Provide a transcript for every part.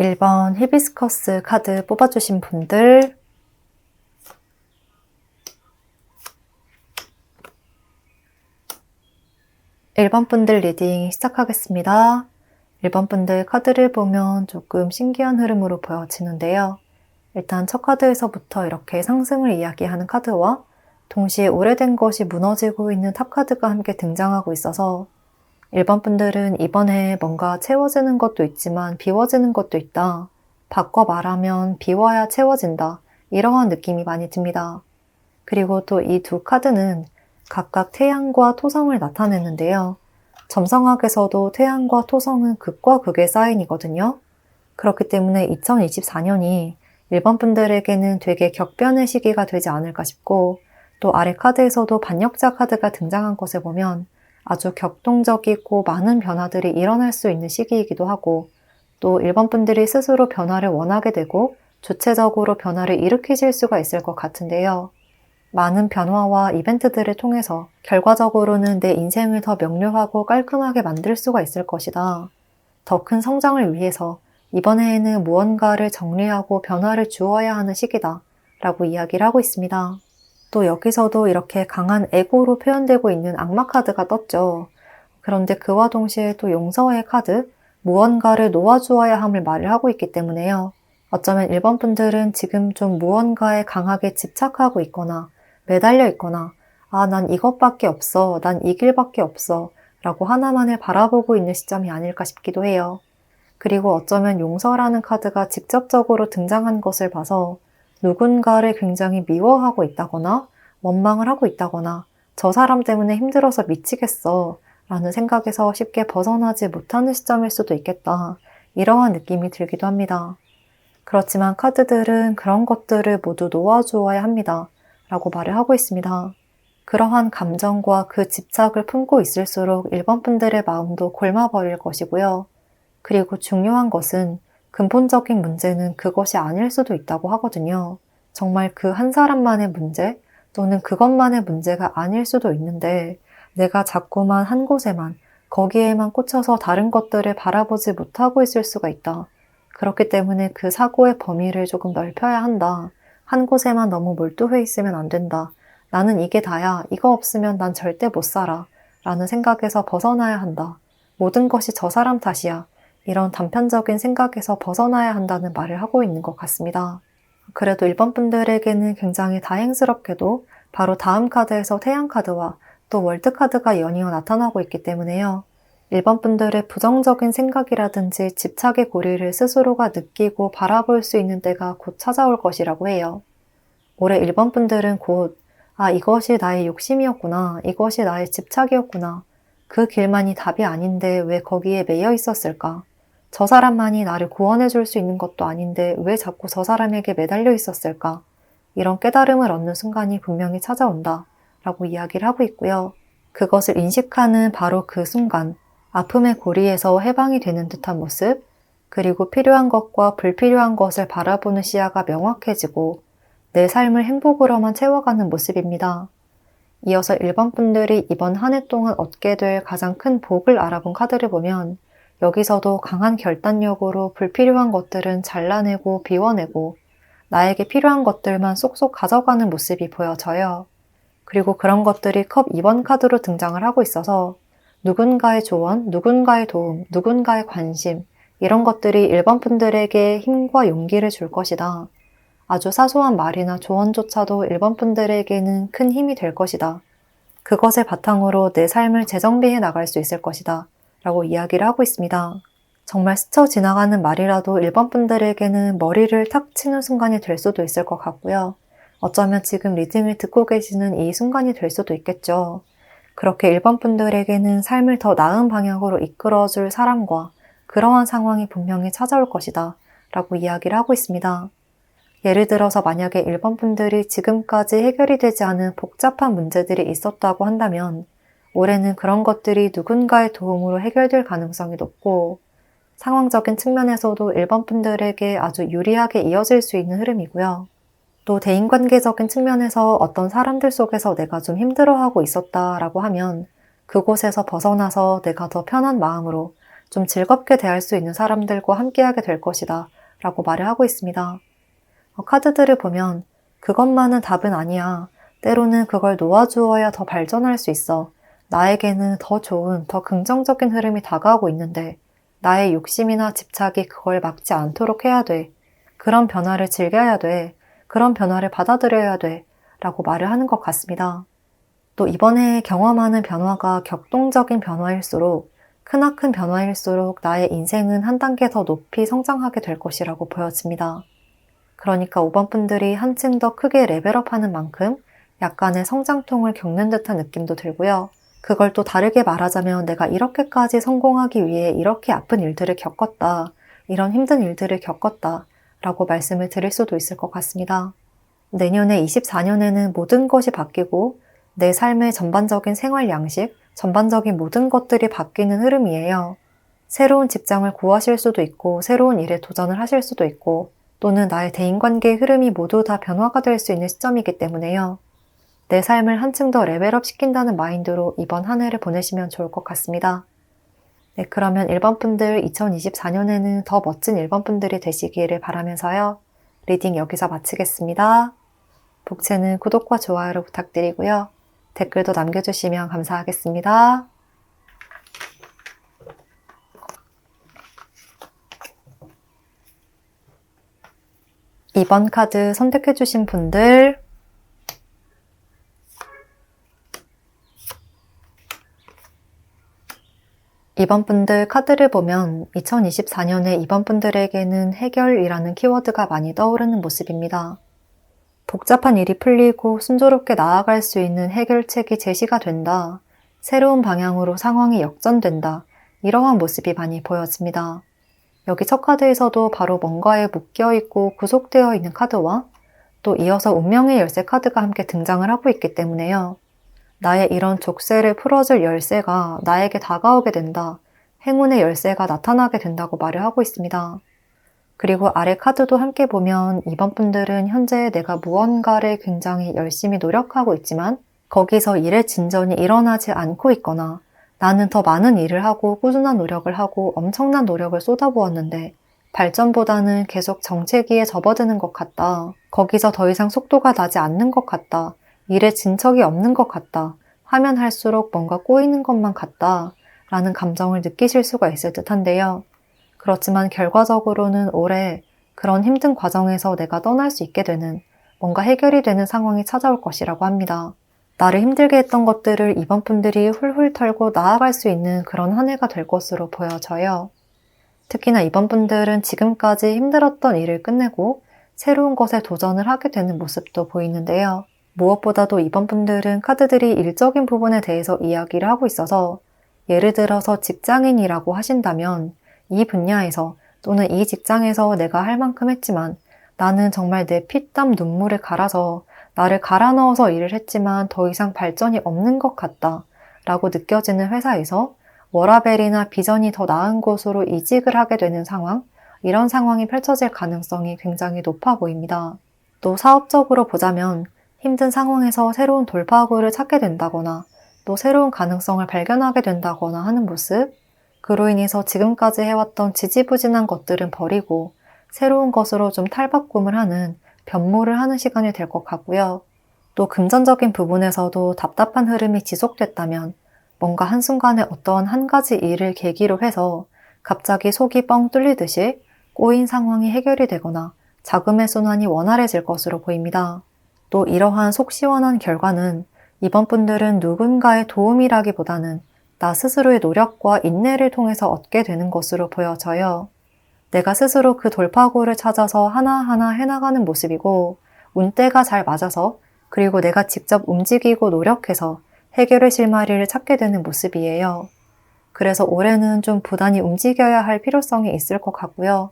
1번 히비스커스 카드 뽑아주신 분들, 1번 분들 리딩 시작하겠습니다. 1번 분들 카드를 보면 조금 신기한 흐름으로 보여지는데요. 일단 첫 카드에서부터 이렇게 상승을 이야기하는 카드와 동시에 오래된 것이 무너지고 있는 탑 카드가 함께 등장하고 있어서 1번 분들은 이번 해에 뭔가 채워지는 것도 있지만 비워지는 것도 있다. 바꿔 말하면 비워야 채워진다. 이러한 느낌이 많이 듭니다. 그리고 또 이 두 카드는 각각 태양과 토성을 나타내는데요. 점성학에서도 태양과 토성은 극과 극의 사인이거든요. 그렇기 때문에 2024년이 1번 분들에게는 되게 격변의 시기가 되지 않을까 싶고, 또 아래 카드에서도 반역자 카드가 등장한 것을 보면 아주 격동적이고 많은 변화들이 일어날 수 있는 시기이기도 하고, 또 1번 분들이 스스로 변화를 원하게 되고 주체적으로 변화를 일으키실 수가 있을 것 같은데요. 많은 변화와 이벤트들을 통해서 결과적으로는 내 인생을 더 명료하고 깔끔하게 만들 수가 있을 것이다. 더 큰 성장을 위해서 이번 해에는 무언가를 정리하고 변화를 주어야 하는 시기다 라고 이야기를 하고 있습니다. 또 여기서도 이렇게 강한 에고로 표현되고 있는 악마 카드가 떴죠. 그런데 그와 동시에 또 용서의 카드, 무언가를 놓아주어야 함을 말을 하고 있기 때문에요. 어쩌면 1번 분들은 지금 좀 무언가에 강하게 집착하고 있거나 매달려 있거나 난 이것밖에 없어, 난 이 길밖에 없어 라고 하나만을 바라보고 있는 시점이 아닐까 싶기도 해요. 그리고 어쩌면 용서라는 카드가 직접적으로 등장한 것을 봐서 누군가를 굉장히 미워하고 있다거나 원망을 하고 있다거나 저 사람 때문에 힘들어서 미치겠어 라는 생각에서 쉽게 벗어나지 못하는 시점일 수도 있겠다. 이러한 느낌이 들기도 합니다. 그렇지만 카드들은 그런 것들을 모두 놓아주어야 합니다. 라고 말을 하고 있습니다. 그러한 감정과 그 집착을 품고 있을수록 1번 분들의 마음도 골마버릴 것이고요. 그리고 중요한 것은 근본적인 문제는 그것이 아닐 수도 있다고 하거든요. 정말 그 한 사람만의 문제 또는 그것만의 문제가 아닐 수도 있는데 내가 자꾸만 한 곳에만 거기에만 꽂혀서 다른 것들을 바라보지 못하고 있을 수가 있다. 그렇기 때문에 그 사고의 범위를 조금 넓혀야 한다. 한 곳에만 너무 몰두해 있으면 안 된다. 나는 이게 다야. 이거 없으면 난 절대 못 살아. 라는 생각에서 벗어나야 한다. 모든 것이 저 사람 탓이야. 이런 단편적인 생각에서 벗어나야 한다는 말을 하고 있는 것 같습니다. 그래도 1번 분들에게는 굉장히 다행스럽게도 바로 다음 카드에서 태양 카드와 또 월드 카드가 연이어 나타나고 있기 때문에요. 1번 분들의 부정적인 생각이라든지 집착의 고리를 스스로가 느끼고 바라볼 수 있는 때가 곧 찾아올 것이라고 해요. 올해 1번 분들은 곧 이것이 나의 욕심이었구나. 이것이 나의 집착이었구나. 그 길만이 답이 아닌데 왜 거기에 매여 있었을까? 저 사람만이 나를 구원해 줄 수 있는 것도 아닌데 왜 자꾸 저 사람에게 매달려 있었을까? 이런 깨달음을 얻는 순간이 분명히 찾아온다. 라고 이야기를 하고 있고요. 그것을 인식하는 바로 그 순간, 아픔의 고리에서 해방이 되는 듯한 모습, 그리고 필요한 것과 불필요한 것을 바라보는 시야가 명확해지고 내 삶을 행복으로만 채워가는 모습입니다. 이어서 1번 분들이 이번 한 해 동안 얻게 될 가장 큰 복을 알아본 카드를 보면 여기서도 강한 결단력으로 불필요한 것들은 잘라내고 비워내고 나에게 필요한 것들만 쏙쏙 가져가는 모습이 보여져요. 그리고 그런 것들이 컵 2번 카드로 등장을 하고 있어서 누군가의 조언, 누군가의 도움, 누군가의 관심 이런 것들이 1번 분들에게 힘과 용기를 줄 것이다. 아주 사소한 말이나 조언조차도 1번 분들에게는 큰 힘이 될 것이다. 그것을 바탕으로 내 삶을 재정비해 나갈 수 있을 것이다. 라고 이야기를 하고 있습니다. 정말 스쳐 지나가는 말이라도 1번 분들에게는 머리를 탁 치는 순간이 될 수도 있을 것 같고요. 어쩌면 지금 리딩을 듣고 계시는 이 순간이 될 수도 있겠죠. 그렇게 1번 분들에게는 삶을 더 나은 방향으로 이끌어줄 사람과 그러한 상황이 분명히 찾아올 것이다. 라고 이야기를 하고 있습니다. 예를 들어서 만약에 1번 분들이 지금까지 해결이 되지 않은 복잡한 문제들이 있었다고 한다면 올해는 그런 것들이 누군가의 도움으로 해결될 가능성이 높고 상황적인 측면에서도 1번 분들에게 아주 유리하게 이어질 수 있는 흐름이고요. 또 대인관계적인 측면에서 어떤 사람들 속에서 내가 좀 힘들어하고 있었다라고 하면 그곳에서 벗어나서 내가 더 편한 마음으로 좀 즐겁게 대할 수 있는 사람들과 함께하게 될 것이다 라고 말을 하고 있습니다. 카드들을 보면 그것만은 답은 아니야. 때로는 그걸 놓아주어야 더 발전할 수 있어. 나에게는 더 좋은, 더 긍정적인 흐름이 다가오고 있는데 나의 욕심이나 집착이 그걸 막지 않도록 해야 돼. 그런 변화를 즐겨야 돼. 그런 변화를 받아들여야 돼. 라고 말을 하는 것 같습니다. 또 이번에 경험하는 변화가 격동적인 변화일수록 크나큰 변화일수록 나의 인생은 한 단계 더 높이 성장하게 될 것이라고 보여집니다. 그러니까 5번 분들이 한층 더 크게 레벨업하는 만큼 약간의 성장통을 겪는 듯한 느낌도 들고요. 그걸 또 다르게 말하자면 내가 이렇게까지 성공하기 위해 이렇게 아픈 일들을 겪었다. 이런 힘든 일들을 겪었다. 라고 말씀을 드릴 수도 있을 것 같습니다. 내년에 24년에는 모든 것이 바뀌고 내 삶의 전반적인 생활 양식, 전반적인 모든 것들이 바뀌는 흐름이에요. 새로운 직장을 구하실 수도 있고 새로운 일에 도전을 하실 수도 있고 또는 나의 대인관계의 흐름이 모두 다 변화가 될 수 있는 시점이기 때문에요. 내 삶을 한층 더 레벨업 시킨다는 마인드로 이번 한 해를 보내시면 좋을 것 같습니다. 네, 그러면 1번 분들 2024년에는 더 멋진 1번 분들이 되시기를 바라면서요. 리딩 여기서 마치겠습니다. 복채는 구독과 좋아요를 부탁드리고요. 댓글도 남겨주시면 감사하겠습니다. 이번 카드 선택해주신 분들 이번 분들 카드를 보면 2024년에 이번 분들에게는 해결이라는 키워드가 많이 떠오르는 모습입니다. 복잡한 일이 풀리고 순조롭게 나아갈 수 있는 해결책이 제시가 된다. 새로운 방향으로 상황이 역전된다. 이러한 모습이 많이 보여집니다. 여기 첫 카드에서도 바로 뭔가에 묶여있고 구속되어 있는 카드와 또 이어서 운명의 열쇠 카드가 함께 등장을 하고 있기 때문에요. 나의 이런 족쇄를 풀어줄 열쇠가 나에게 다가오게 된다. 행운의 열쇠가 나타나게 된다고 말을 하고 있습니다. 그리고 아래 카드도 함께 보면 이번 분들은 현재 내가 무언가를 굉장히 열심히 노력하고 있지만 거기서 일의 진전이 일어나지 않고 있거나 나는 더 많은 일을 하고 꾸준한 노력을 하고 엄청난 노력을 쏟아부었는데 발전보다는 계속 정체기에 접어드는 것 같다. 거기서 더 이상 속도가 나지 않는 것 같다. 일에 진척이 없는 것 같다. 하면 할수록 뭔가 꼬이는 것만 같다. 라는 감정을 느끼실 수가 있을 듯한데요. 그렇지만 결과적으로는 올해 그런 힘든 과정에서 내가 떠날 수 있게 되는 뭔가 해결이 되는 상황이 찾아올 것이라고 합니다. 나를 힘들게 했던 것들을 이번 분들이 훌훌 털고 나아갈 수 있는 그런 한 해가 될 것으로 보여져요. 특히나 이번 분들은 지금까지 힘들었던 일을 끝내고 새로운 것에 도전을 하게 되는 모습도 보이는데요. 무엇보다도 이번 분들은 카드들이 일적인 부분에 대해서 이야기를 하고 있어서 예를 들어서 직장인이라고 하신다면 이 분야에서 또는 이 직장에서 내가 할 만큼 했지만 나는 정말 내 피땀 눈물을 갈아서 나를 갈아 넣어서 일을 했지만 더 이상 발전이 없는 것 같다 라고 느껴지는 회사에서 워라밸이나 비전이 더 나은 곳으로 이직을 하게 되는 상황, 이런 상황이 펼쳐질 가능성이 굉장히 높아 보입니다. 또 사업적으로 보자면 힘든 상황에서 새로운 돌파구를 찾게 된다거나 또 새로운 가능성을 발견하게 된다거나 하는 모습, 그로 인해서 지금까지 해왔던 지지부진한 것들은 버리고 새로운 것으로 좀 탈바꿈을 하는, 변모를 하는 시간이 될 것 같고요. 또 금전적인 부분에서도 답답한 흐름이 지속됐다면 뭔가 한순간에 어떤 한 가지 일을 계기로 해서 갑자기 속이 뻥 뚫리듯이 꼬인 상황이 해결이 되거나 자금의 순환이 원활해질 것으로 보입니다. 또 이러한 속 시원한 결과는 이번 분들은 누군가의 도움이라기보다는 나 스스로의 노력과 인내를 통해서 얻게 되는 것으로 보여져요. 내가 스스로 그 돌파구를 찾아서 하나하나 해나가는 모습이고 운때가 잘 맞아서 그리고 내가 직접 움직이고 노력해서 해결의 실마리를 찾게 되는 모습이에요. 그래서 올해는 좀 부단히 움직여야 할 필요성이 있을 것 같고요.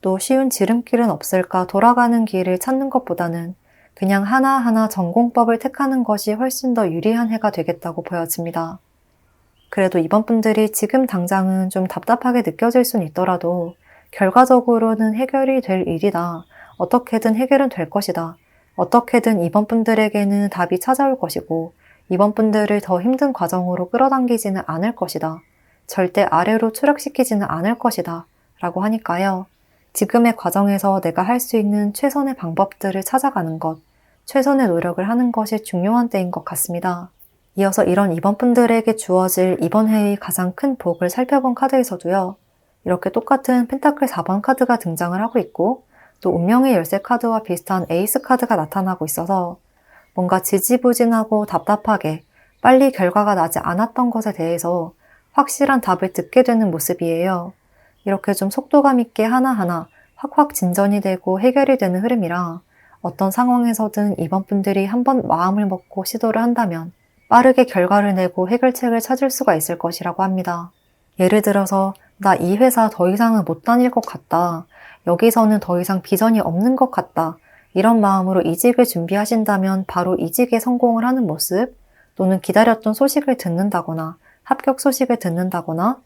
또 쉬운 지름길은 없을까 돌아가는 길을 찾는 것보다는 그냥 하나하나 전공법을 택하는 것이 훨씬 더 유리한 해가 되겠다고 보여집니다. 그래도 이번 분들이 지금 당장은 좀 답답하게 느껴질 수는 있더라도 결과적으로는 해결이 될 일이다. 어떻게든 해결은 될 것이다. 어떻게든 이번 분들에게는 답이 찾아올 것이고 이번 분들을 더 힘든 과정으로 끌어당기지는 않을 것이다. 절대 아래로 추락시키지는 않을 것이다 라고 하니까요. 지금의 과정에서 내가 할 수 있는 최선의 방법들을 찾아가는 것, 최선의 노력을 하는 것이 중요한 때인 것 같습니다. 이어서 이런 2번 분들에게 주어질 이번 해의 가장 큰 복을 살펴본 카드에서도요. 이렇게 똑같은 펜타클 4번 카드가 등장을 하고 있고 또 운명의 열쇠 카드와 비슷한 에이스 카드가 나타나고 있어서 뭔가 지지부진하고 답답하게 빨리 결과가 나지 않았던 것에 대해서 확실한 답을 듣게 되는 모습이에요. 이렇게 좀 속도감 있게 하나하나 확확 진전이 되고 해결이 되는 흐름이라 어떤 상황에서든 이번 분들이 한번 마음을 먹고 시도를 한다면 빠르게 결과를 내고 해결책을 찾을 수가 있을 것이라고 합니다. 예를 들어서 나 이 회사 더 이상은 못 다닐 것 같다. 여기서는 더 이상 비전이 없는 것 같다. 이런 마음으로 이직을 준비하신다면 바로 이직에 성공을 하는 모습, 또는 기다렸던 소식을 듣는다거나 합격 소식을 듣는다거나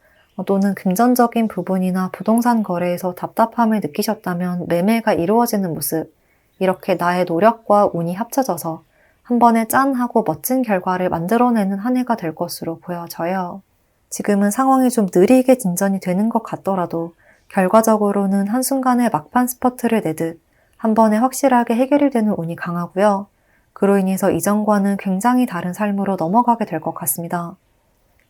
또는 금전적인 부분이나 부동산 거래에서 답답함을 느끼셨다면 매매가 이루어지는 모습, 이렇게 나의 노력과 운이 합쳐져서 한 번에 짠 하고 멋진 결과를 만들어내는 한 해가 될 것으로 보여져요. 지금은 상황이 좀 느리게 진전이 되는 것 같더라도 결과적으로는 한순간에 막판 스퍼트를 내듯 한 번에 확실하게 해결이 되는 운이 강하고요. 그로 인해서 이전과는 굉장히 다른 삶으로 넘어가게 될 것 같습니다.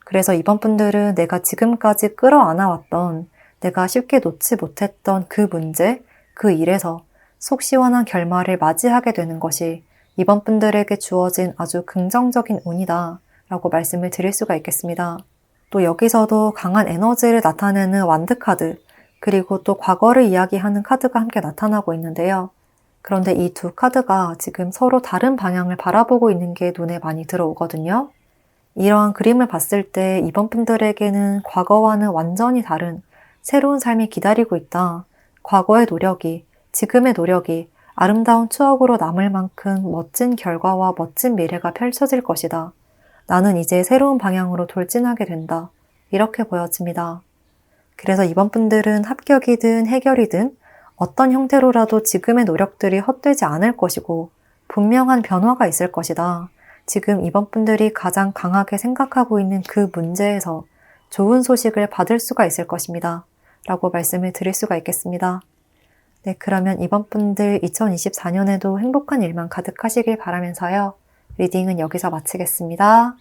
그래서 이번 분들은 내가 지금까지 끌어안아왔던, 내가 쉽게 놓지 못했던 그 문제, 그 일에서 속 시원한 결말을 맞이하게 되는 것이 이번 분들에게 주어진 아주 긍정적인 운이다 라고 말씀을 드릴 수가 있겠습니다. 또 여기서도 강한 에너지를 나타내는 완드 카드, 그리고 또 과거를 이야기하는 카드가 함께 나타나고 있는데요. 그런데 이 두 카드가 지금 서로 다른 방향을 바라보고 있는 게 눈에 많이 들어오거든요. 이러한 그림을 봤을 때 이번 분들에게는 과거와는 완전히 다른 새로운 삶이 기다리고 있다. 과거의 노력이, 지금의 노력이 아름다운 추억으로 남을 만큼 멋진 결과와 멋진 미래가 펼쳐질 것이다. 나는 이제 새로운 방향으로 돌진하게 된다. 이렇게 보여집니다. 그래서 이번 분들은 합격이든 해결이든 어떤 형태로라도 지금의 노력들이 헛되지 않을 것이고 분명한 변화가 있을 것이다. 지금 이번 분들이 가장 강하게 생각하고 있는 그 문제에서 좋은 소식을 받을 수가 있을 것입니다. 라고 말씀을 드릴 수가 있겠습니다. 네, 그러면 이번 분들 2024년에도 행복한 일만 가득하시길 바라면서요. 리딩은 여기서 마치겠습니다.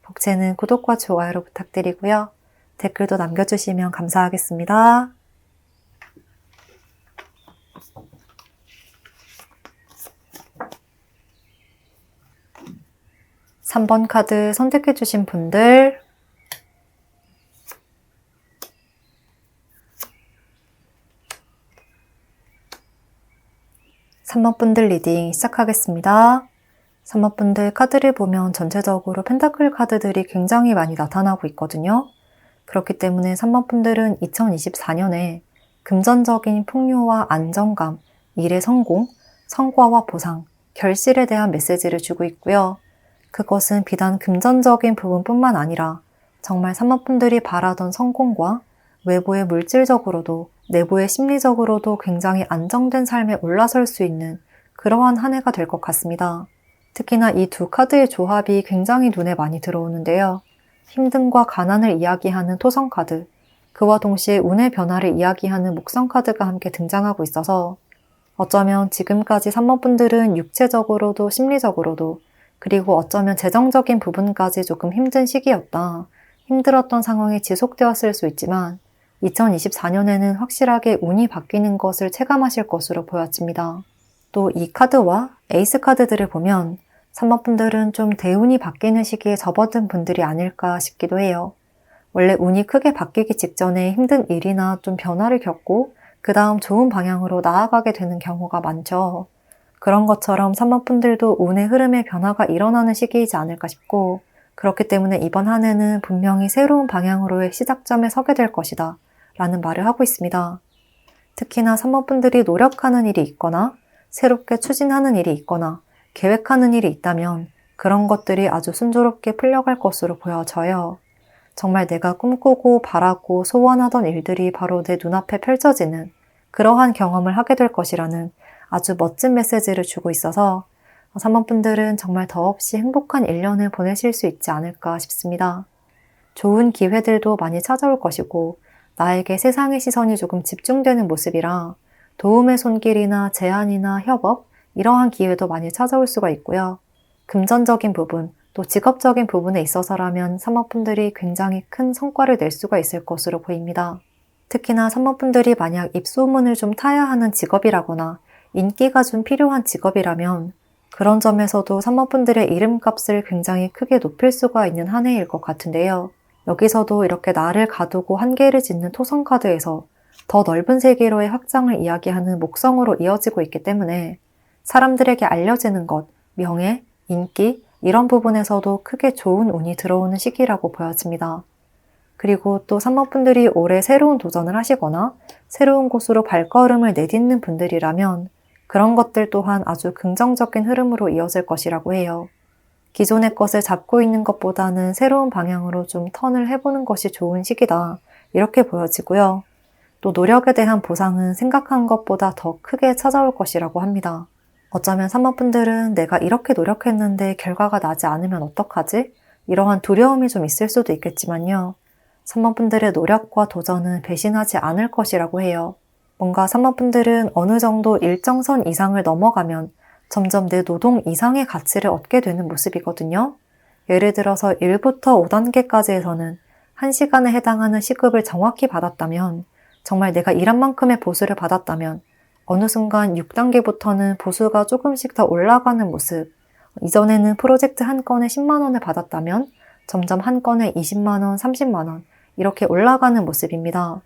복채는 구독과 좋아요로 부탁드리고요. 댓글도 남겨주시면 감사하겠습니다. 3번 카드 선택해주신 분들, 3번 분들 리딩 시작하겠습니다. 3번 분들 카드를 보면 전체적으로 펜타클 카드들이 굉장히 많이 나타나고 있거든요. 그렇기 때문에 3번 분들은 2024년에 금전적인 풍요와 안정감, 일의 성공, 성과와 보상, 결실에 대한 메시지를 주고 있고요. 그것은 비단 금전적인 부분뿐만 아니라 정말 3번 분들이 바라던 성공과 외부의 물질적으로도 내부의 심리적으로도 굉장히 안정된 삶에 올라설 수 있는 그러한 한 해가 될 것 같습니다. 특히나 이 두 카드의 조합이 굉장히 눈에 많이 들어오는데요. 힘듦과 가난을 이야기하는 토성 카드, 그와 동시에 운의 변화를 이야기하는 목성 카드가 함께 등장하고 있어서 어쩌면 지금까지 3번 분들은 육체적으로도 심리적으로도 그리고 어쩌면 재정적인 부분까지 조금 힘든 시기였다. 힘들었던 상황이 지속되었을 수 있지만 2024년에는 확실하게 운이 바뀌는 것을 체감하실 것으로 보여집니다. 또 이 카드와 에이스 카드들을 보면 3번 분들은 좀 대운이 바뀌는 시기에 접어든 분들이 아닐까 싶기도 해요. 원래 운이 크게 바뀌기 직전에 힘든 일이나 좀 변화를 겪고 그 다음 좋은 방향으로 나아가게 되는 경우가 많죠. 그런 것처럼 3번 분들도 운의 흐름의 변화가 일어나는 시기이지 않을까 싶고 그렇기 때문에 이번 한 해는 분명히 새로운 방향으로의 시작점에 서게 될 것이다 라는 말을 하고 있습니다. 특히나 3번 분들이 노력하는 일이 있거나 새롭게 추진하는 일이 있거나 계획하는 일이 있다면 그런 것들이 아주 순조롭게 풀려갈 것으로 보여져요. 정말 내가 꿈꾸고 바라고 소원하던 일들이 바로 내 눈앞에 펼쳐지는 그러한 경험을 하게 될 것이라는 아주 멋진 메시지를 주고 있어서 3번 분들은 정말 더없이 행복한 1년을 보내실 수 있지 않을까 싶습니다. 좋은 기회들도 많이 찾아올 것이고 나에게 세상의 시선이 조금 집중되는 모습이라 도움의 손길이나 제안이나 협업, 이러한 기회도 많이 찾아올 수가 있고요. 금전적인 부분, 또 직업적인 부분에 있어서라면 사모분들이 굉장히 큰 성과를 낼 수가 있을 것으로 보입니다. 특히나 사모분들이 만약 입소문을 좀 타야 하는 직업이라거나 인기가 좀 필요한 직업이라면 그런 점에서도 사모분들의 이름값을 굉장히 크게 높일 수가 있는 한 해일 것 같은데요. 여기서도 이렇게 나를 가두고 한계를 짓는 토성카드에서 더 넓은 세계로의 확장을 이야기하는 목성으로 이어지고 있기 때문에 사람들에게 알려지는 것, 명예, 인기, 이런 부분에서도 크게 좋은 운이 들어오는 시기라고 보여집니다. 그리고 또 사모분들이 올해 새로운 도전을 하시거나 새로운 곳으로 발걸음을 내딛는 분들이라면 그런 것들 또한 아주 긍정적인 흐름으로 이어질 것이라고 해요. 기존의 것을 잡고 있는 것보다는 새로운 방향으로 좀 턴을 해보는 것이 좋은 시기다, 이렇게 보여지고요. 또 노력에 대한 보상은 생각한 것보다 더 크게 찾아올 것이라고 합니다. 어쩌면 사모분들은 내가 이렇게 노력했는데 결과가 나지 않으면 어떡하지? 이러한 두려움이 좀 있을 수도 있겠지만요. 사모분들의 노력과 도전은 배신하지 않을 것이라고 해요. 뭔가 사모분들은 어느 정도 일정 선 이상을 넘어가면 점점 내 노동 이상의 가치를 얻게 되는 모습이거든요. 예를 들어서 1부터 5단계까지에서는 1시간에 해당하는 시급을 정확히 받았다면, 정말 내가 일한 만큼의 보수를 받았다면 어느 순간 6단계부터는 보수가 조금씩 더 올라가는 모습, 이전에는 프로젝트 한 건에 10만 원을 받았다면 점점 한 건에 20만 원, 30만 원 이렇게 올라가는 모습입니다.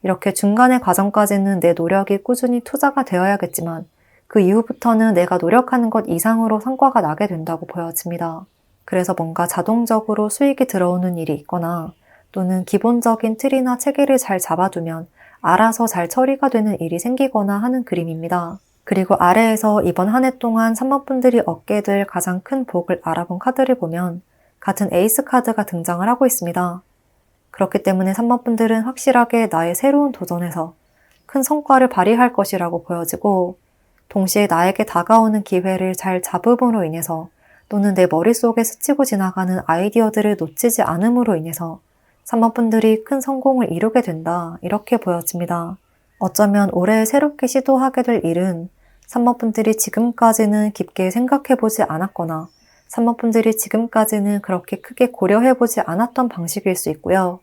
이렇게 중간의 과정까지는 내 노력이 꾸준히 투자가 되어야겠지만 그 이후부터는 내가 노력하는 것 이상으로 성과가 나게 된다고 보여집니다. 그래서 뭔가 자동적으로 수익이 들어오는 일이 있거나 또는 기본적인 틀이나 체계를 잘 잡아두면 알아서 잘 처리가 되는 일이 생기거나 하는 그림입니다. 그리고 아래에서 이번 한 해 동안 사모분들이 얻게 될 가장 큰 복을 알아본 카드를 보면 같은 에이스 카드가 등장을 하고 있습니다. 그렇기 때문에 사모분들은 확실하게 나의 새로운 도전에서 큰 성과를 발휘할 것이라고 보여지고, 동시에 나에게 다가오는 기회를 잘 잡음으로 인해서 또는 내 머릿속에 스치고 지나가는 아이디어들을 놓치지 않음으로 인해서 사모분들이 큰 성공을 이루게 된다, 이렇게 보여집니다. 어쩌면 올해 새롭게 시도하게 될 일은 사모분들이 지금까지는 깊게 생각해보지 않았거나 사모분들이 지금까지는 그렇게 크게 고려해보지 않았던 방식일 수 있고요.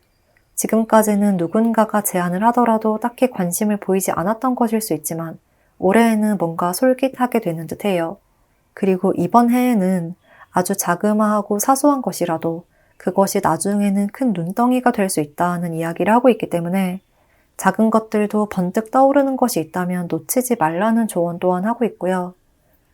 지금까지는 누군가가 제안을 하더라도 딱히 관심을 보이지 않았던 것일 수 있지만 올해에는 뭔가 솔깃하게 되는 듯해요. 그리고 이번 해에는 아주 자그마하고 사소한 것이라도 그것이 나중에는 큰 눈덩이가 될 수 있다는 이야기를 하고 있기 때문에 작은 것들도 번뜩 떠오르는 것이 있다면 놓치지 말라는 조언 또한 하고 있고요.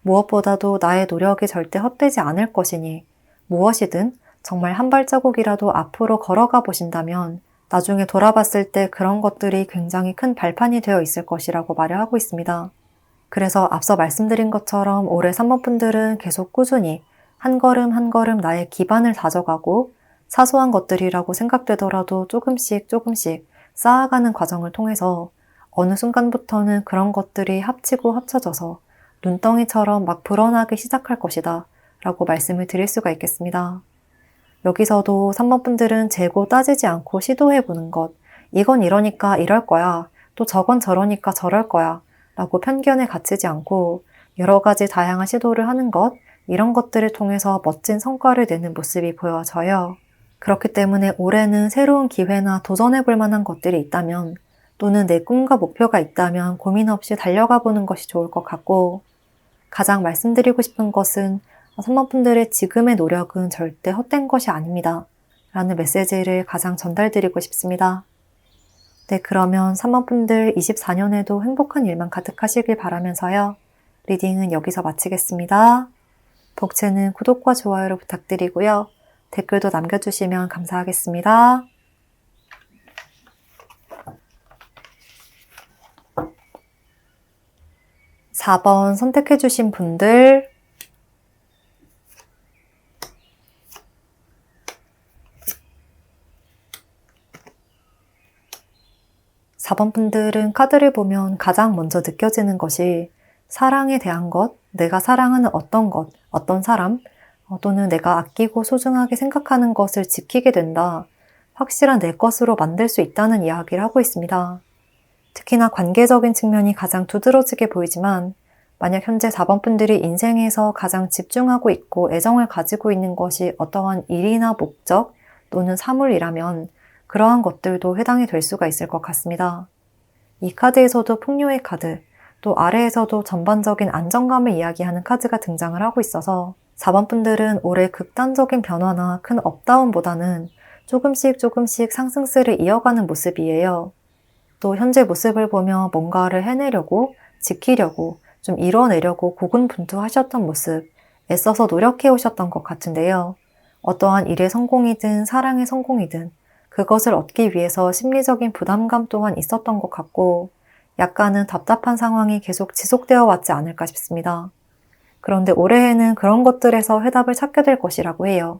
무엇보다도 나의 노력이 절대 헛되지 않을 것이니 무엇이든 정말 한 발자국이라도 앞으로 걸어가 보신다면 나중에 돌아봤을 때 그런 것들이 굉장히 큰 발판이 되어 있을 것이라고 말을 하고 있습니다. 그래서 앞서 말씀드린 것처럼 올해 사모분들은 계속 꾸준히 한 걸음 한 걸음 나의 기반을 다져가고 사소한 것들이라고 생각되더라도 조금씩 쌓아가는 과정을 통해서 어느 순간부터는 그런 것들이 합치고 합쳐져서 눈덩이처럼 막 불어나기 시작할 것이다 라고 말씀을 드릴 수가 있겠습니다. 여기서도 사모분들은 재고 따지지 않고 시도해보는 것, 이건 이러니까 이럴 거야, 또 저건 저러니까 저럴 거야 라고 편견에 갇히지 않고 여러 가지 다양한 시도를 하는 것, 이런 것들을 통해서 멋진 성과를 내는 모습이 보여져요. 그렇기 때문에 올해는 새로운 기회나 도전해볼 만한 것들이 있다면 또는 내 꿈과 목표가 있다면 고민 없이 달려가 보는 것이 좋을 것 같고, 가장 말씀드리고 싶은 것은 사모분들의 지금의 노력은 절대 헛된 것이 아닙니다 라는 메시지를 가장 전달드리고 싶습니다. 네, 그러면 사모분들 24년에도 행복한 일만 가득하시길 바라면서요. 리딩은 여기서 마치겠습니다. 복채는 구독과 좋아요를 부탁드리고요. 댓글도 남겨주시면 감사하겠습니다. 4번 선택해주신 분들, 4번 분들은 카드를 보면 가장 먼저 느껴지는 것이 사랑에 대한 것, 내가 사랑하는 어떤 것, 어떤 사람, 또는 내가 아끼고 소중하게 생각하는 것을 지키게 된다 확실한 내 것으로 만들 수 있다는 이야기를 하고 있습니다. 특히나 관계적인 측면이 가장 두드러지게 보이지만 만약 현재 4번 분들이 인생에서 가장 집중하고 있고 애정을 가지고 있는 것이 어떠한 일이나 목적 또는 사물이라면 그러한 것들도 해당이 될 수가 있을 것 같습니다. 이 카드에서도 풍요의 카드, 또 아래에서도 전반적인 안정감을 이야기하는 카드가 등장을 하고 있어서 4번 분들은 올해 극단적인 변화나 큰 업다운보다는 조금씩 상승세를 이어가는 모습이에요. 또 현재 모습을 보며 뭔가를 해내려고, 지키려고, 좀 이뤄내려고 고군분투하셨던 모습, 애써서 노력해 오셨던 것 같은데요. 어떠한 일의 성공이든 사랑의 성공이든 그것을 얻기 위해서 심리적인 부담감 또한 있었던 것 같고 약간은 답답한 상황이 계속 지속되어 왔지 않을까 싶습니다. 그런데 올해에는 그런 것들에서 해답을 찾게 될 것이라고 해요.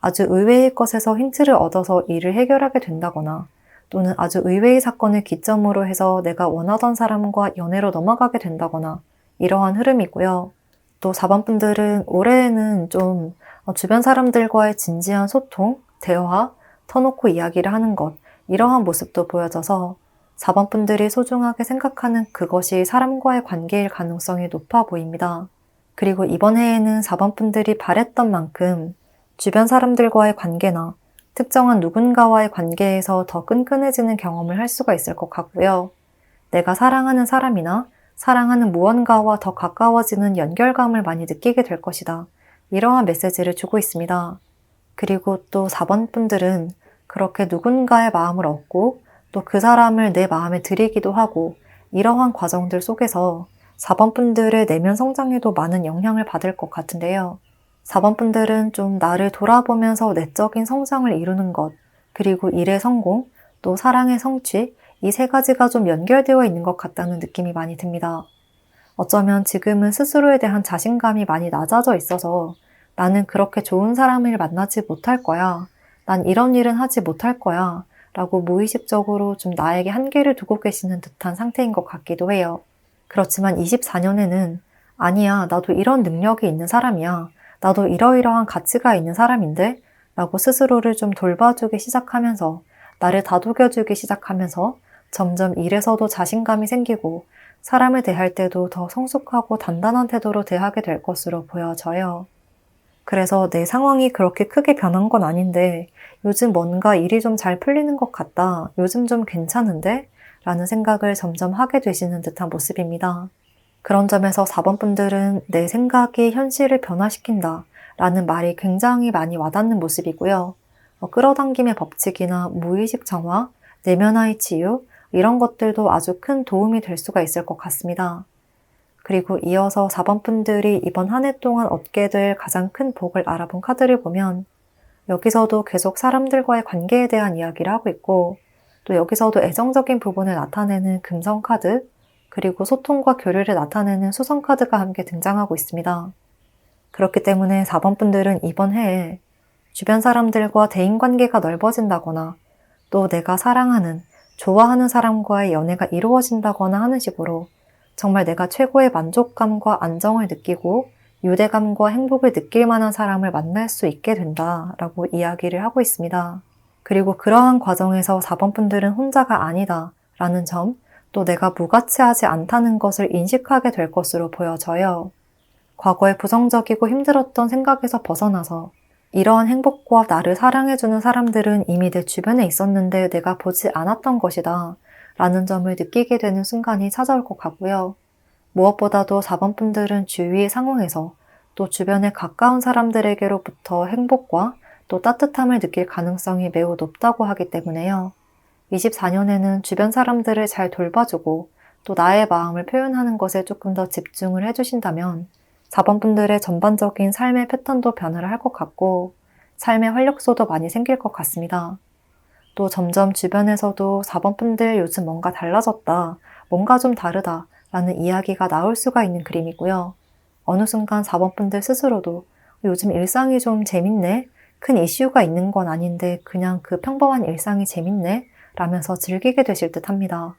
아주 의외의 것에서 힌트를 얻어서 일을 해결하게 된다거나 또는 아주 의외의 사건을 기점으로 해서 내가 원하던 사람과 연애로 넘어가게 된다거나 이러한 흐름이고요. 또 4번 분들은 올해에는 좀 주변 사람들과의 진지한 소통, 대화, 터놓고 이야기를 하는 것 이러한 모습도 보여져서 4번 분들이 소중하게 생각하는 그것이 사람과의 관계일 가능성이 높아 보입니다. 그리고 이번 해에는 4번 분들이 바랬던 만큼 주변 사람들과의 관계나 특정한 누군가와의 관계에서 더 끈끈해지는 경험을 할 수가 있을 것 같고요. 내가 사랑하는 사람이나 사랑하는 무언가와 더 가까워지는 연결감을 많이 느끼게 될 것이다. 이러한 메시지를 주고 있습니다. 그리고 또 4번 분들은 그렇게 누군가의 마음을 얻고 또 그 사람을 내 마음에 들이기도 하고 이러한 과정들 속에서 4번 분들의 내면 성장에도 많은 영향을 받을 것 같은데요. 4번 분들은 좀 나를 돌아보면서 내적인 성장을 이루는 것, 그리고 일의 성공, 또 사랑의 성취, 이 세 가지가 좀 연결되어 있는 것 같다는 느낌이 많이 듭니다. 어쩌면 지금은 스스로에 대한 자신감이 많이 낮아져 있어서 나는 그렇게 좋은 사람을 만나지 못할 거야. 난 이런 일은 하지 못할 거야. 라고 무의식적으로 좀 나에게 한계를 두고 계시는 듯한 상태인 것 같기도 해요. 그렇지만 24년에는 아니야, 나도 이런 능력이 있는 사람이야. 나도 이러이러한 가치가 있는 사람인데? 라고 스스로를 좀 돌봐주기 시작하면서 나를 다독여주기 시작하면서 점점 일에서도 자신감이 생기고 사람을 대할 때도 더 성숙하고 단단한 태도로 대하게 될 것으로 보여져요. 그래서 내 상황이 그렇게 크게 변한 건 아닌데 요즘 뭔가 일이 좀 잘 풀리는 것 같다. 요즘 좀 괜찮은데? 라는 생각을 점점 하게 되시는 듯한 모습입니다. 그런 점에서 4번 분들은 내 생각이 현실을 변화시킨다 라는 말이 굉장히 많이 와닿는 모습이고요. 끌어당김의 법칙이나 무의식 정화, 내면화의 치유 이런 것들도 아주 큰 도움이 될 수가 있을 것 같습니다. 그리고 이어서 4번 분들이 이번 한 해 동안 얻게 될 가장 큰 복을 알아본 카드를 보면 여기서도 계속 사람들과의 관계에 대한 이야기를 하고 있고 또 여기서도 애정적인 부분을 나타내는 금성 카드 그리고 소통과 교류를 나타내는 수성 카드가 함께 등장하고 있습니다. 그렇기 때문에 4번 분들은 이번 해에 주변 사람들과 대인관계가 넓어진다거나 또 내가 사랑하는, 좋아하는 사람과의 연애가 이루어진다거나 하는 식으로 정말 내가 최고의 만족감과 안정을 느끼고 유대감과 행복을 느낄 만한 사람을 만날 수 있게 된다라고 이야기를 하고 있습니다. 그리고 그러한 과정에서 4번 분들은 혼자가 아니다 라는 점, 또 내가 무가치하지 않다는 것을 인식하게 될 것으로 보여져요. 과거에 부정적이고 힘들었던 생각에서 벗어나서 이러한 행복과 나를 사랑해주는 사람들은 이미 내 주변에 있었는데 내가 보지 않았던 것이다 라는 점을 느끼게 되는 순간이 찾아올 것 같고요. 무엇보다도 4번 분들은 주위의 상황에서 또 주변에 가까운 사람들에게로부터 행복과 또 따뜻함을 느낄 가능성이 매우 높다고 하기 때문에요. 24년에는 주변 사람들을 잘 돌봐주고 또 나의 마음을 표현하는 것에 조금 더 집중을 해주신다면 4번 분들의 전반적인 삶의 패턴도 변화를 할 것 같고 삶의 활력소도 많이 생길 것 같습니다. 또 점점 주변에서도 4번 분들 요즘 뭔가 달라졌다, 뭔가 좀 다르다 라는 이야기가 나올 수가 있는 그림이고요. 어느 순간 4번 분들 스스로도 요즘 일상이 좀 재밌네? 큰 이슈가 있는 건 아닌데 그냥 그 평범한 일상이 재밌네? 라면서 즐기게 되실 듯 합니다.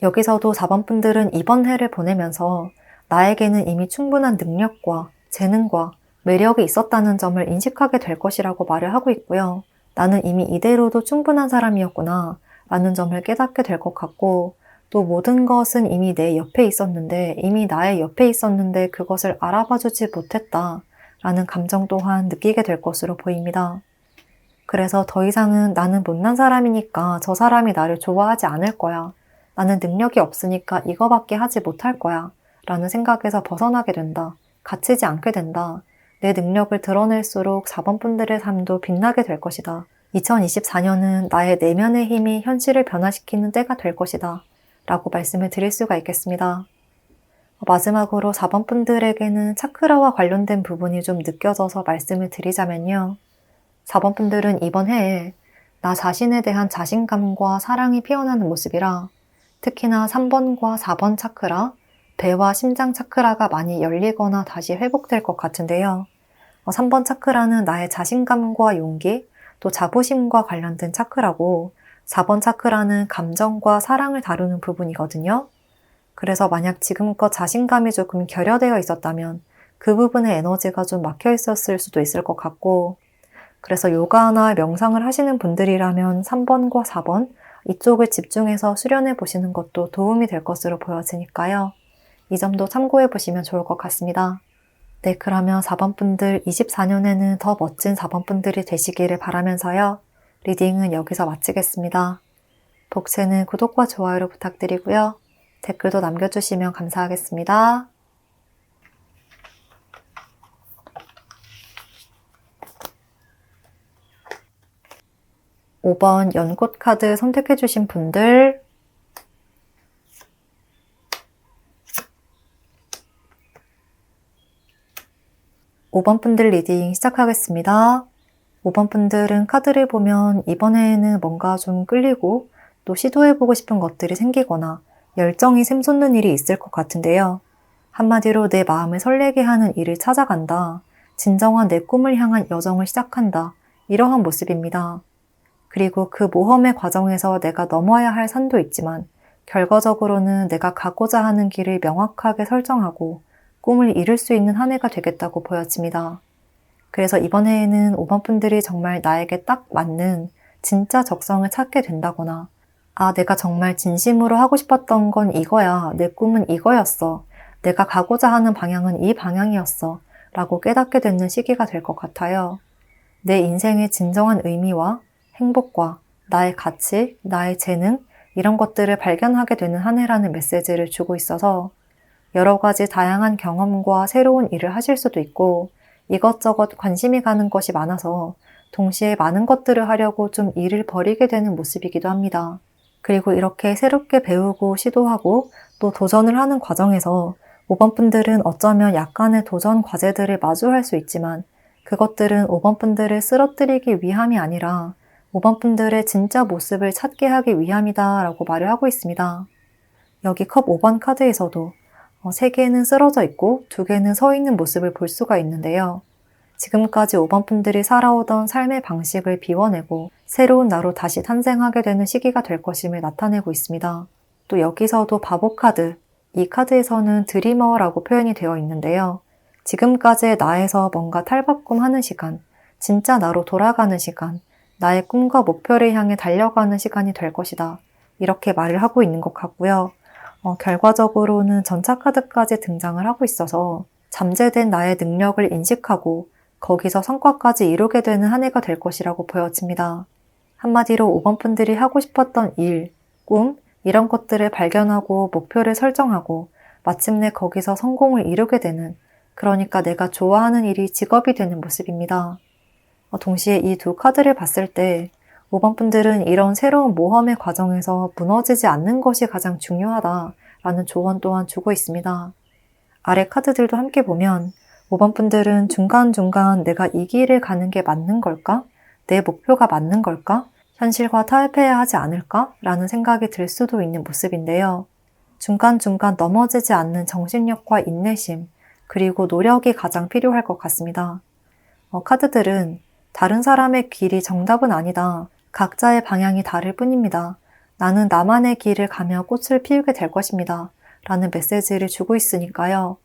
여기서도 4번 분들은 이번 해를 보내면서 나에게는 이미 충분한 능력과 재능과 매력이 있었다는 점을 인식하게 될 것이라고 말을 하고 있고요. 나는 이미 이대로도 충분한 사람이었구나 라는 점을 깨닫게 될 것 같고, 또 모든 것은 이미 내 옆에 있었는데, 이미 나의 옆에 있었는데 그것을 알아봐주지 못했다 라는 감정 또한 느끼게 될 것으로 보입니다. 그래서 더 이상은 나는 못난 사람이니까 저 사람이 나를 좋아하지 않을 거야. 나는 능력이 없으니까 이거밖에 하지 못할 거야. 라는 생각에서 벗어나게 된다. 갇히지 않게 된다. 내 능력을 드러낼수록 4번 분들의 삶도 빛나게 될 것이다. 2024년은 나의 내면의 힘이 현실을 변화시키는 때가 될 것이다. 라고 말씀을 드릴 수가 있겠습니다. 마지막으로 4번 분들에게는 차크라와 관련된 부분이 좀 느껴져서 말씀을 드리자면요. 4번 분들은 이번 해에 나 자신에 대한 자신감과 사랑이 피어나는 모습이라, 특히나 3번과 4번 차크라, 배와 심장 차크라가 많이 열리거나 다시 회복될 것 같은데요. 3번 차크라는 나의 자신감과 용기, 또 자부심과 관련된 차크라고, 4번 차크라는 감정과 사랑을 다루는 부분이거든요. 그래서 만약 지금껏 자신감이 조금 결여되어 있었다면 그 부분의 에너지가 좀 막혀 있었을 수도 있을 것 같고, 그래서 요가나 명상을 하시는 분들이라면 3번과 4번 이쪽을 집중해서 수련해 보시는 것도 도움이 될 것으로 보여지니까요. 이 점도 참고해 보시면 좋을 것 같습니다. 네, 그러면 4번 분들 24년에는 더 멋진 4번 분들이 되시기를 바라면서요. 리딩은 여기서 마치겠습니다. 복채는 구독과 좋아요를 부탁드리고요. 댓글도 남겨주시면 감사하겠습니다. 5번 연꽃 카드 선택해주신 분들, (5번) 분들 리딩 시작하겠습니다. 5번 분들은 카드를 보면 이번에는 뭔가 좀 끌리고 또 시도해보고 싶은 것들이 생기거나 열정이 샘솟는 일이 있을 것 같은데요. 한마디로 내 마음을 설레게 하는 일을 찾아간다. 진정한 내 꿈을 향한 여정을 시작한다. 이러한 모습입니다. 그리고 그 모험의 과정에서 내가 넘어야 할 산도 있지만 결과적으로는 내가 가고자 하는 길을 명확하게 설정하고 꿈을 이룰 수 있는 한 해가 되겠다고 보여집니다. 그래서 이번 해에는 5번 분들이 정말 나에게 딱 맞는 진짜 적성을 찾게 된다거나, 아, 내가 정말 진심으로 하고 싶었던 건 이거야. 내 꿈은 이거였어. 내가 가고자 하는 방향은 이 방향이었어. 라고 깨닫게 되는 시기가 될 것 같아요. 내 인생의 진정한 의미와 행복과 나의 가치, 나의 재능, 이런 것들을 발견하게 되는 한 해라는 메시지를 주고 있어서 여러 가지 다양한 경험과 새로운 일을 하실 수도 있고, 이것저것 관심이 가는 것이 많아서 동시에 많은 것들을 하려고 좀 일을 벌이게 되는 모습이기도 합니다. 그리고 이렇게 새롭게 배우고 시도하고 또 도전을 하는 과정에서 5번 분들은 어쩌면 약간의 도전 과제들을 마주할 수 있지만 그것들은 5번 분들을 쓰러뜨리기 위함이 아니라 5번 분들의 진짜 모습을 찾게 하기 위함이다 라고 말을 하고 있습니다. 여기 컵 5번 카드에서도 3개는 쓰러져 있고 2개는 서 있는 모습을 볼 수가 있는데요. 지금까지 5번 분들이 살아오던 삶의 방식을 비워내고 새로운 나로 다시 탄생하게 되는 시기가 될 것임을 나타내고 있습니다. 또 여기서도 바보 카드, 이 카드에서는 드리머라고 표현이 되어 있는데요. 지금까지의 나에서 뭔가 탈바꿈하는 시간, 진짜 나로 돌아가는 시간, 나의 꿈과 목표를 향해 달려가는 시간이 될 것이다. 이렇게 말을 하고 있는 것 같고요. 결과적으로는 전차 카드까지 등장을 하고 있어서 잠재된 나의 능력을 인식하고 거기서 성과까지 이루게 되는 한 해가 될 것이라고 보여집니다. 한마디로 5번 분들이 하고 싶었던 일, 꿈, 이런 것들을 발견하고 목표를 설정하고 마침내 거기서 성공을 이루게 되는, 그러니까 내가 좋아하는 일이 직업이 되는 모습입니다. 동시에 이 두 카드를 봤을 때 5번 분들은 이런 새로운 모험의 과정에서 무너지지 않는 것이 가장 중요하다라는 조언 또한 주고 있습니다. 아래 카드들도 함께 보면 5번 분들은 중간중간 내가 이 길을 가는 게 맞는 걸까? 내 목표가 맞는 걸까? 현실과 타협해야 하지 않을까? 라는 생각이 들 수도 있는 모습인데요. 중간중간 넘어지지 않는 정신력과 인내심, 그리고 노력이 가장 필요할 것 같습니다. 카드들은 다른 사람의 길이 정답은 아니다. 각자의 방향이 다를 뿐입니다. 나는 나만의 길을 가며 꽃을 피우게 될 것입니다. 라는 메시지를 주고 있으니까요.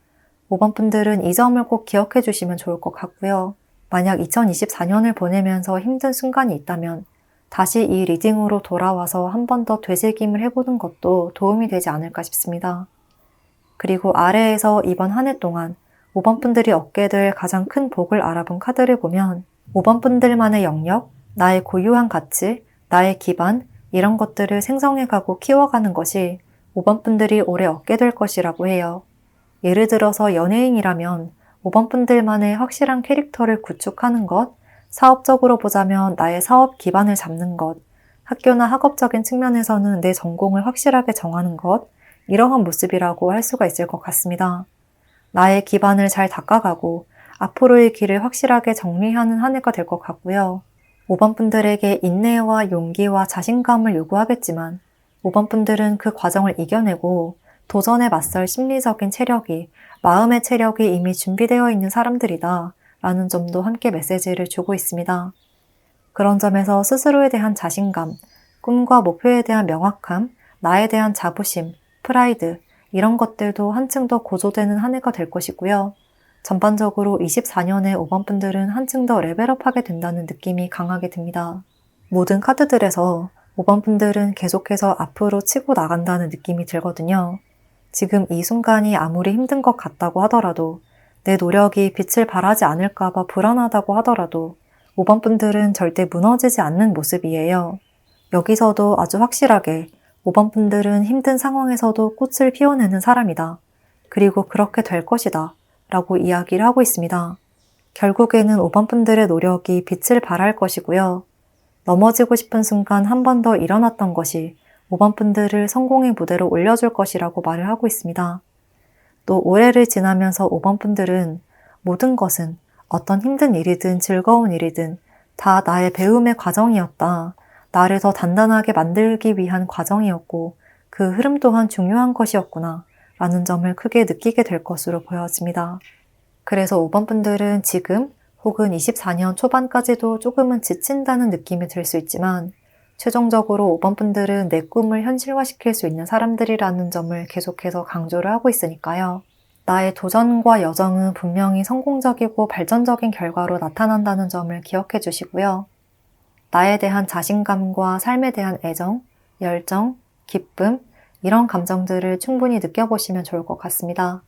5번 분들은 이 점을 꼭 기억해 주시면 좋을 것 같고요. 만약 2024년을 보내면서 힘든 순간이 있다면 다시 이 리딩으로 돌아와서 한 번 더 되새김을 해보는 것도 도움이 되지 않을까 싶습니다. 그리고 아래에서 이번 한 해 동안 5번 분들이 얻게 될 가장 큰 복을 알아본 카드를 보면 5번 분들만의 영역, 나의 고유한 가치, 나의 기반, 이런 것들을 생성해가고 키워가는 것이 5번 분들이 올해 얻게 될 것이라고 해요. 예를 들어서 연예인이라면 5번 분들만의 확실한 캐릭터를 구축하는 것, 사업적으로 보자면 나의 사업 기반을 잡는 것, 학교나 학업적인 측면에서는 내 전공을 확실하게 정하는 것, 이러한 모습이라고 할 수가 있을 것 같습니다. 나의 기반을 잘 닦아가고 앞으로의 길을 확실하게 정리하는 한 해가 될 것 같고요. 5번 분들에게 인내와 용기와 자신감을 요구하겠지만 5번 분들은 그 과정을 이겨내고 도전에 맞설 심리적인 체력이, 마음의 체력이 이미 준비되어 있는 사람들이다 라는 점도 함께 메시지를 주고 있습니다. 그런 점에서 스스로에 대한 자신감, 꿈과 목표에 대한 명확함, 나에 대한 자부심, 프라이드, 이런 것들도 한층 더 고조되는 한 해가 될 것이고요. 전반적으로 24년에 5번 분들은 한층 더 레벨업하게 된다는 느낌이 강하게 듭니다. 모든 카드들에서 5번 분들은 계속해서 앞으로 치고 나간다는 느낌이 들거든요. 지금 이 순간이 아무리 힘든 것 같다고 하더라도, 내 노력이 빛을 발하지 않을까봐 불안하다고 하더라도 5번 분들은 절대 무너지지 않는 모습이에요. 여기서도 아주 확실하게 5번 분들은 힘든 상황에서도 꽃을 피워내는 사람이다. 그리고 그렇게 될 것이다. 라고 이야기를 하고 있습니다. 결국에는 5번 분들의 노력이 빛을 발할 것이고요. 넘어지고 싶은 순간 한 번 더 일어났던 것이 5번 분들을 성공의 무대로 올려줄 것이라고 말을 하고 있습니다. 또 올해를 지나면서 5번 분들은 모든 것은 어떤 힘든 일이든 즐거운 일이든 다 나의 배움의 과정이었다. 나를 더 단단하게 만들기 위한 과정이었고 그 흐름 또한 중요한 것이었구나 라는 점을 크게 느끼게 될 것으로 보여집니다. 그래서 5번 분들은 지금 혹은 24년 초반까지도 조금은 지친다는 느낌이 들 수 있지만 최종적으로 5번 분들은 내 꿈을 현실화시킬 수 있는 사람들이라는 점을 계속해서 강조를 하고 있으니까요. 나의 도전과 여정은 분명히 성공적이고 발전적인 결과로 나타난다는 점을 기억해 주시고요. 나에 대한 자신감과 삶에 대한 애정, 열정, 기쁨, 이런 감정들을 충분히 느껴보시면 좋을 것 같습니다.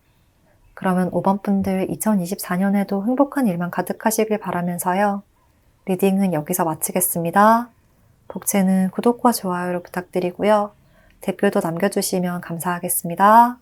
그러면 5번 분들 2024년에도 행복한 일만 가득하시길 바라면서요. 리딩은 여기서 마치겠습니다. 복채는 구독과 좋아요를 부탁드리고요. 댓글도 남겨주시면 감사하겠습니다.